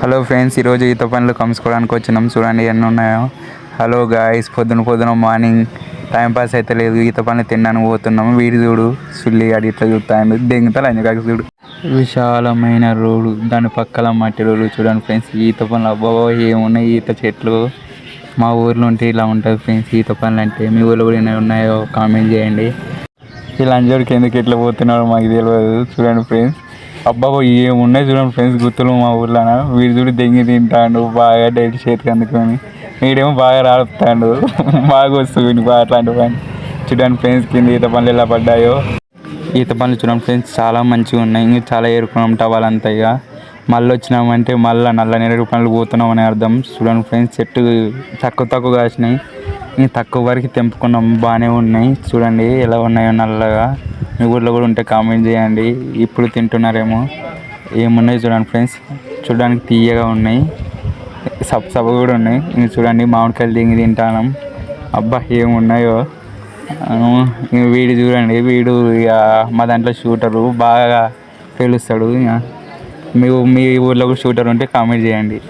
Hello friends, ఈరోజు ఈత పనులు కమ్ముకోవడానికి వచ్చినాం. చూడండి ఎన్ని ఉన్నాయో. హలో గాయస్, పొద్దున మార్నింగ్ టైంపాస్ అయితే లేదు, ఈత పనులు తినడానికి పోతున్నాము. వీడి చూడు సుల్లి అడి ఇట్లా చూస్తాడు, దెంగుతాడు అని కాక చూడు. విశాలమైన రోడ్డు, దాని పక్కల మట్టి రోడ్డు. చూడండి ఫ్రెండ్స్, ఈత పనులు అబ్బాబో ఏమున్నాయి, ఈత చెట్లు. మా ఊర్లో ఉంటే ఇలా ఉంటుంది ఫ్రెండ్స్ ఈత పనులు అంటే. మీ ఊళ్ళో కూడా ఏమైనా ఉన్నాయో కామెంట్ చేయండి. ఈ లంజోడికి ఎందుకు ఎట్లా పోతున్నారో మాకు తెలియదు. చూడండి ఫ్రెండ్స్, అబ్బాబో ఏమున్నాయి చూడండి ఫ్రెండ్స్ గుర్తులు మా ఊర్లో. వీడు చూడు దెంగి తింటాడు బాగా డైలీ చేతికి అందుకొని. వీడేమో బాగా రాడుతాడు, బాగా వస్తుంది బాగా అట్లాంటి పని. చూడండి ఫ్రెండ్స్, కింద ఈత పనులు ఎలా పడ్డాయో. ఈత పనులు చూడండి ఫ్రెండ్స్, చాలా మంచిగా ఉన్నాయి. ఇంకా చాలా ఏరుకున్నాం టవాలంతా. ఇక మళ్ళీ వచ్చినామంటే మళ్ళీ నల్ల నేరేడు పనులు పోతున్నాం అని అర్థం. చూడండి ఫ్రెండ్స్, చెట్టు తక్కువ కాసినాయి, ఇంకా తక్కువ వరకు తెంపుకున్నాం, బాగానే ఉన్నాయి. చూడండి ఎలా ఉన్నాయో నల్లగా. మీ ఊళ్ళో కూడా ఉంటే కామెంట్ చేయండి. ఇప్పుడు తింటున్నారేమో. ఏమున్నాయి చూడండి ఫ్రెండ్స్, చూడడానికి తీయగా ఉన్నాయి, సప్ప కూడా ఉన్నాయి. ఇంక చూడండి మామిడికాయలు దింగి తింటాను. అబ్బా ఏమున్నాయో. వీడు చూడండి, వీడు ఇక మా దాంట్లో షూటరు బాగా పేలుస్తాడు. ఇక మీ ఊళ్ళో కూడా షూటర్ ఉంటే కామెంట్ చేయండి.